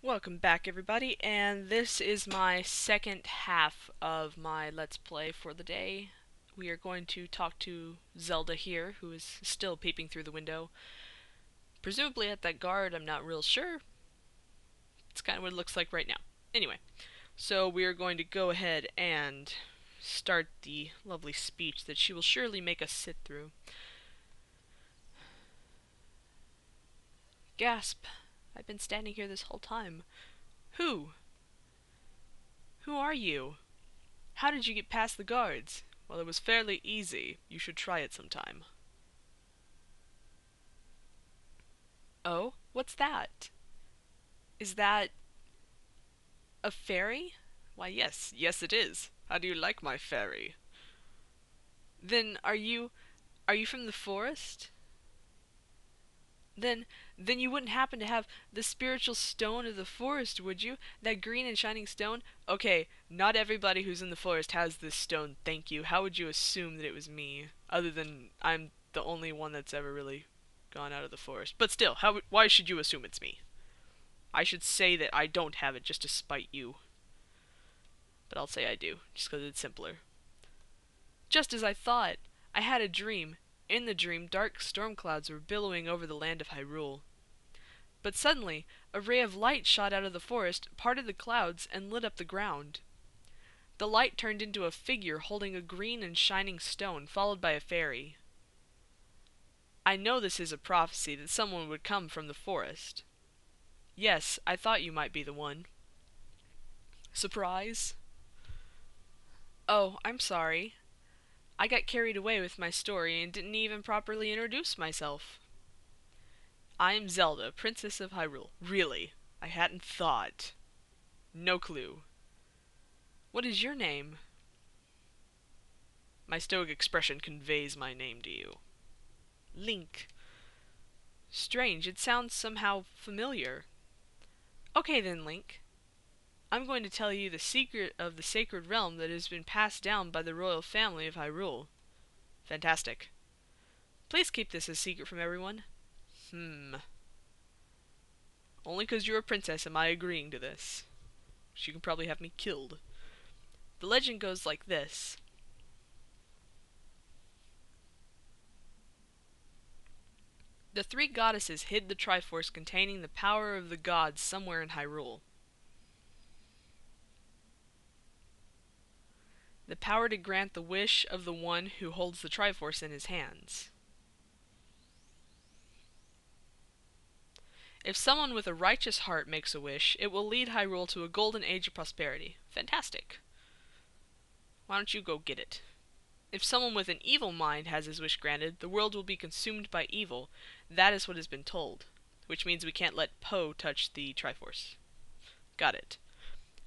Welcome back, everybody, and this is my second half of my Let's Play for the day. We are going to talk to Zelda here, who is still peeping through the window. Presumably at that guard, I'm not real sure. It's kind of what it looks like right now. Anyway, so we are going to go ahead and start the lovely speech that she will surely make us sit through. Gasp! I've been standing here this whole time. Who? Who are you? How did you get past the guards? Well, it was fairly easy. You should try it sometime. Oh? What's that? Is that a fairy? Why, yes it is. How do you like my fairy? Then are you from the forest? Then then you wouldn't happen to have the spiritual stone of the forest, would you? That green and shining stone? Okay, not everybody who's in the forest has this stone, thank you. How would you assume that it was me? Other than I'm the only one that's ever really gone out of the forest. But still, why should you assume it's me? I should say that I don't have it just to spite you. But I'll say I do, just because it's simpler. Just as I thought. I had a dream. In the dream, dark storm clouds were billowing over the land of Hyrule. But suddenly, a ray of light shot out of the forest, parted the clouds, and lit up the ground. The light turned into a figure holding a green and shining stone, followed by a fairy. I know this is a prophecy that someone would come from the forest. Yes, I thought you might be the one. Surprise? Oh, I'm sorry. I got carried away with my story and didn't even properly introduce myself. I am Zelda, Princess of Hyrule. Really? I hadn't thought. No clue. What is your name? My stoic expression conveys my name to you. Link. Strange, it sounds somehow familiar. Okay then, Link. I'm going to tell you the secret of the sacred realm that has been passed down by the royal family of Hyrule. Fantastic. Please keep this a secret from everyone. Only 'cause you're a princess am I agreeing to this. She can probably have me killed. The legend goes like this. The three goddesses hid the Triforce containing the power of the gods somewhere in Hyrule. The power to grant the wish of the one who holds the Triforce in his hands. If someone with a righteous heart makes a wish, it will lead Hyrule to a golden age of prosperity. Fantastic. Why don't you go get it? If someone with an evil mind has his wish granted, the world will be consumed by evil. That is what has been told. Which means we can't let Poe touch the Triforce. Got it.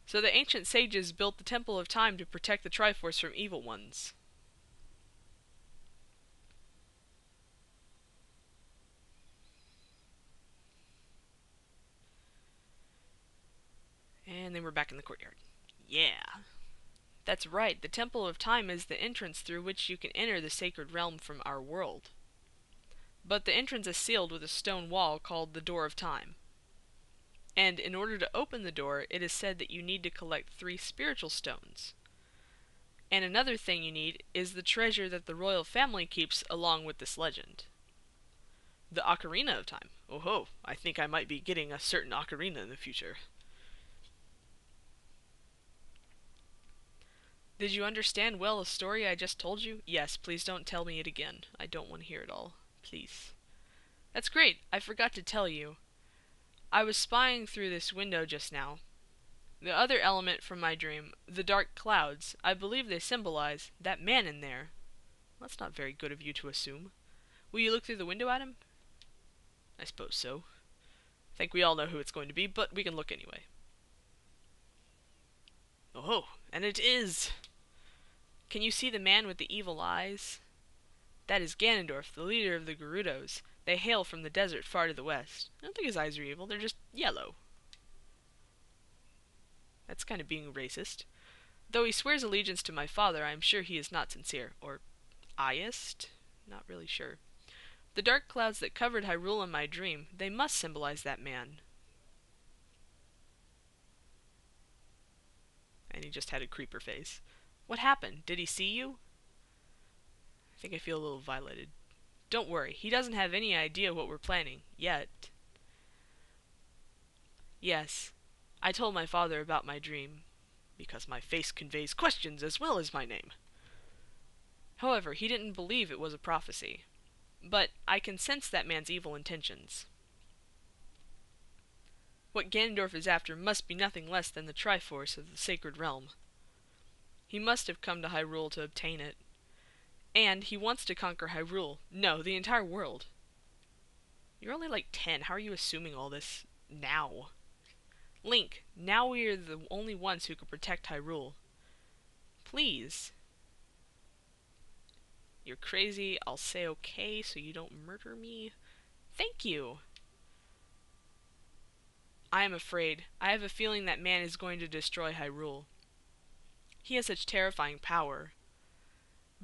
So the ancient sages built the Temple of Time to protect the Triforce from evil ones. And then we're back in the courtyard. Yeah. That's right, the Temple of Time is the entrance through which you can enter the sacred realm from our world. But the entrance is sealed with a stone wall called the Door of Time. And in order to open the door, it is said that you need to collect 3 spiritual stones. And another thing you need is the treasure that the royal family keeps along with this legend. The Ocarina of Time. Oh ho, I think I might be getting a certain ocarina in the future. Did you understand well the story I just told you? Yes, please don't tell me it again. I don't want to hear it all. Please. That's great. I forgot to tell you. I was spying through this window just now. The other element from my dream, the dark clouds, I believe they symbolize that man in there. That's not very good of you to assume. Will you look through the window at him? I suppose so. I think we all know who it's going to be, but we can look anyway. Oh, and it is! Can you see the man with the evil eyes? That is Ganondorf, the leader of the Gerudos. They hail from the desert far to the west. I don't think his eyes are evil, they're just yellow. That's kind of being racist. Though he swears allegiance to my father, I am sure he is not sincere. Or Iist? Not really sure. The dark clouds that covered Hyrule in my dream, they must symbolize that man. And he just had a creeper face. What happened? Did he see you? I think I feel a little violated. Don't worry, he doesn't have any idea what we're planning, yet. Yes, I told my father about my dream, because my face conveys questions as well as my name. However, he didn't believe it was a prophecy. But I can sense that man's evil intentions. What Ganondorf is after must be nothing less than the Triforce of the Sacred Realm. He must have come to Hyrule to obtain it. And he wants to conquer Hyrule. No, the entire world. You're only like 10. How are you assuming all this now? Link, now we are the only ones who can protect Hyrule. Please. You're crazy. I'll say okay so you don't murder me. Thank you. I am afraid. I have a feeling that man is going to destroy Hyrule. He has such terrifying power.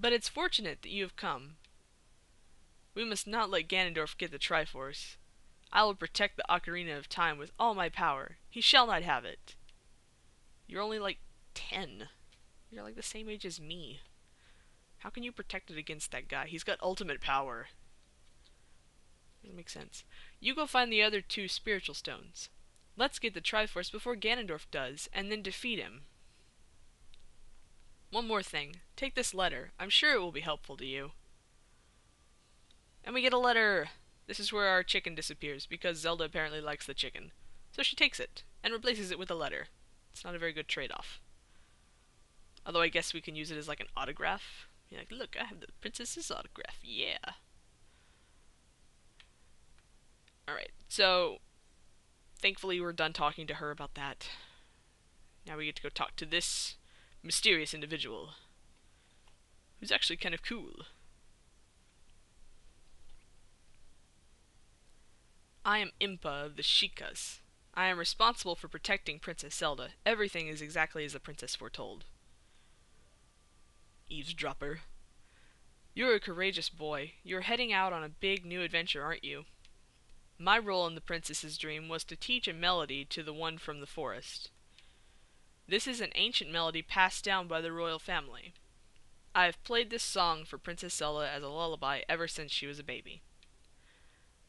But it's fortunate that you have come. We must not let Ganondorf get the Triforce. I will protect the Ocarina of Time with all my power. He shall not have it. You're only like 10. You're like the same age as me. How can you protect it against that guy? He's got ultimate power. Doesn't make sense. You go find the other 2 spiritual stones. Let's get the Triforce before Ganondorf does, and then defeat him. One more thing. Take this letter. I'm sure it will be helpful to you. And we get a letter! This is where our chicken disappears, because Zelda apparently likes the chicken. So she takes it, and replaces it with a letter. It's not a very good trade-off. Although I guess we can use it as like an autograph. You're like, look, I have the princess's autograph, yeah. Alright, so thankfully we're done talking to her about that. Now we get to go talk to this mysterious individual, who's actually kind of cool. I am Impa of the Sheikahs. I am responsible for protecting Princess Zelda. Everything is exactly as the princess foretold. Eavesdropper. You're a courageous boy. You're heading out on a big new adventure, aren't you? My role in the princess's dream was to teach a melody to the one from the forest. This is an ancient melody passed down by the royal family. I have played this song for Princess Zelda as a lullaby ever since she was a baby.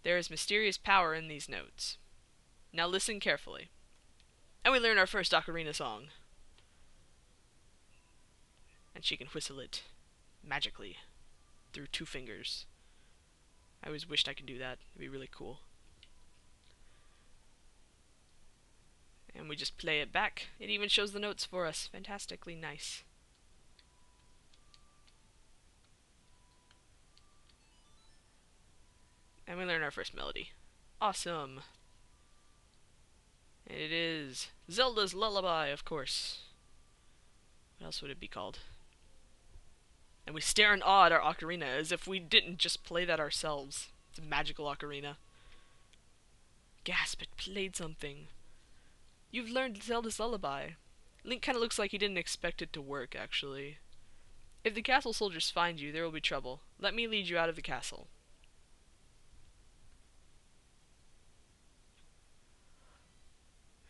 There is mysterious power in these notes. Now listen carefully. And we learn our first Ocarina song. And she can whistle it magically through 2 fingers. I always wished I could do that. It'd be really cool. And we just play it back. It even shows the notes for us. Fantastically nice. And we learn our first melody. Awesome. And it is Zelda's Lullaby, of course. What else would it be called? And we stare in awe at our ocarina as if we didn't just play that ourselves. It's a magical ocarina. Gasp, it played something. You've learned Zelda's Lullaby. Link kinda looks like he didn't expect it to work, actually. If the castle soldiers find you, there will be trouble. Let me lead you out of the castle.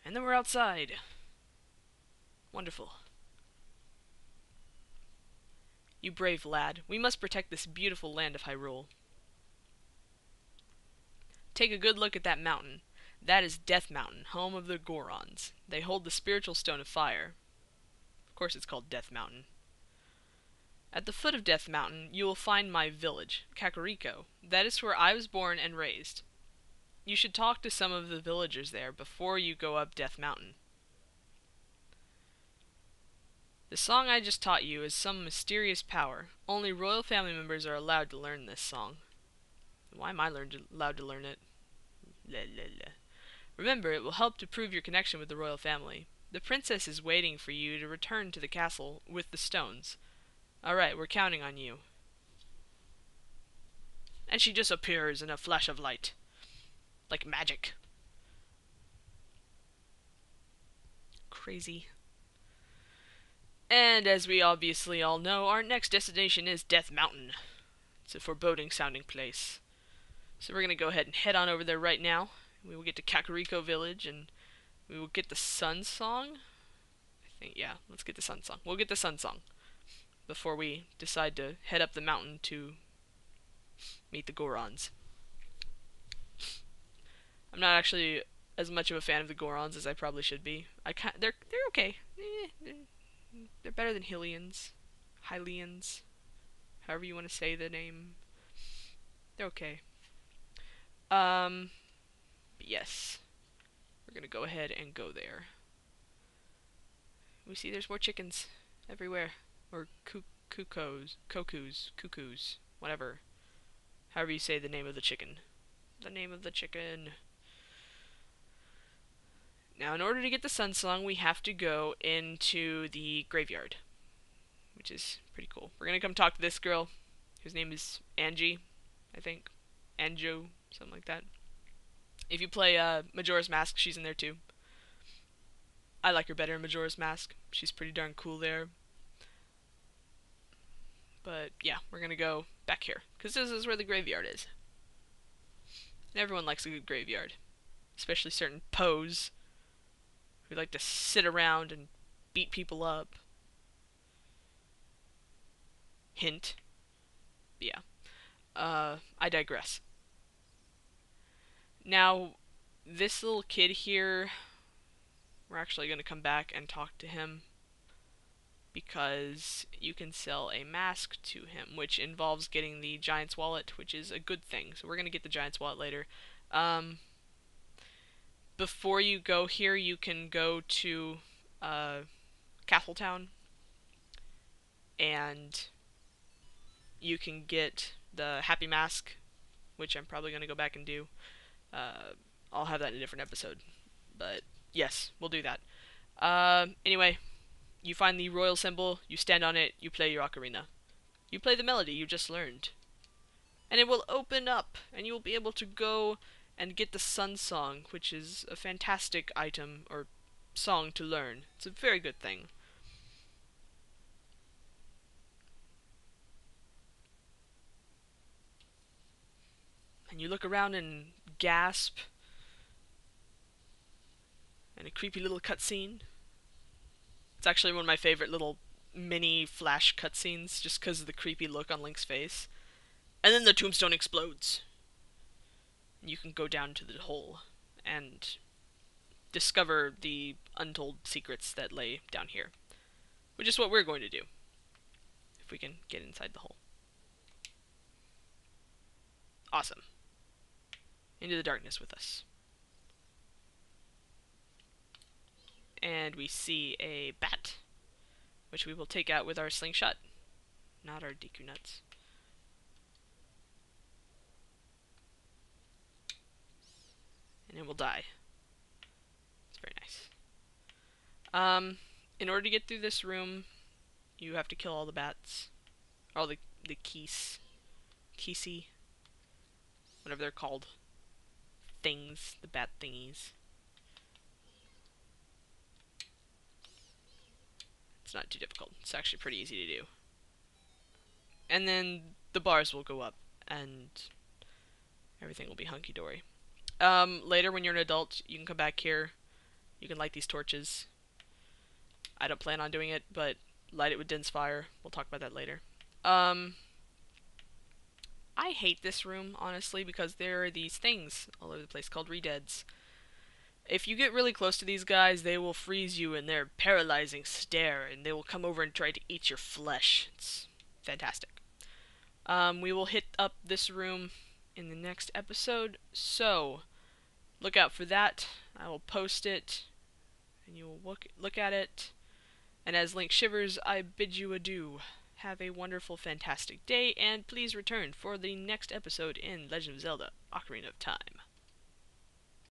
And then we're outside. Wonderful. You brave lad. We must protect this beautiful land of Hyrule. Take a good look at that mountain. That is Death Mountain, home of the Gorons. They hold the spiritual stone of fire. Of course it's called Death Mountain. At the foot of Death Mountain, you will find my village, Kakariko. That is where I was born and raised. You should talk to some of the villagers there before you go up Death Mountain. The song I just taught you is some mysterious power. Only royal family members are allowed to learn this song. Why am I allowed to learn it? La, la, la. Remember, it will help to prove your connection with the royal family. The princess is waiting for you to return to the castle with the stones. Alright, we're counting on you. And she disappears in a flash of light. Like magic. Crazy. And as we obviously all know, our next destination is Death Mountain. It's a foreboding sounding place. So we're going to go ahead and head on over there right now. We will get to Kakariko Village and we will get the Sun Song, I Yeah, let's get the Sun Song. We'll get the Sun Song before we decide to head up the mountain to meet the Gorons. I'm not actually as much of a fan of the Gorons as I probably should be. They're okay. They're better than Hylians, however you want to say the name. They're okay. But yes, we're gonna go ahead and go there. We see there's more chickens everywhere, or cuckoos, whatever. However you say the name of the chicken. The name of the chicken. Now, in order to get the Sun Song, we have to go into the graveyard, which is pretty cool. We're gonna come talk to this girl, whose name is Angie, I think. Anjo, something like that. If you play Majora's Mask, she's in there too. I like her better in Majora's Mask. She's pretty darn cool there. But yeah, we're gonna go back here, because this is where the graveyard is. And everyone likes a good graveyard. Especially certain Poes, who like to sit around and beat people up. Hint. But yeah. I digress. Now, this little kid here, we're actually going to come back and talk to him, because you can sell a mask to him, which involves getting the Giant's Wallet, which is a good thing. So we're going to get the Giant's Wallet later. Before you go here, you can go to Castletown, and you can get the Happy Mask, which I'm probably going to go back and do. I'll have that in a different episode. But yes, we'll do that. Anyway, you find the royal symbol, you stand on it, you play your ocarina. You play the melody you just learned. And it will open up, and you will be able to go and get the Sun Song, which is a fantastic item, or song to learn. It's a very good thing. And you look around and gasp, and a creepy little cutscene. It's actually one of my favorite little mini flash cutscenes, just because of the creepy look on Link's face. And then the tombstone explodes. You can go down to the hole and discover the untold secrets that lay down here, which is what we're going to do, if we can get inside the hole. Awesome. Into the darkness with us. And we see a bat, which we will take out with our slingshot, not our Deku Nuts. And it will die. It's very nice. In order to get through this room, you have to kill all the bats. All the Kisi, whatever they're called. Things, the bat thingies. It's not too difficult. It's actually pretty easy to do. And then the bars will go up, and everything will be hunky-dory. Later, when you're an adult, you can come back here. You can light these torches. I don't plan on doing it, but light it with dense fire. We'll talk about that later. I hate this room, honestly, because there are these things all over the place called Redeads. If you get really close to these guys, they will freeze you in their paralyzing stare, and they will come over and try to eat your flesh. It's fantastic. We will hit up this room in the next episode, so look out for that. I will post it, and you will look at it. And as Link shivers, I bid you adieu. Have a wonderful, fantastic day, and please return for the next episode in Legend of Zelda: Ocarina of Time.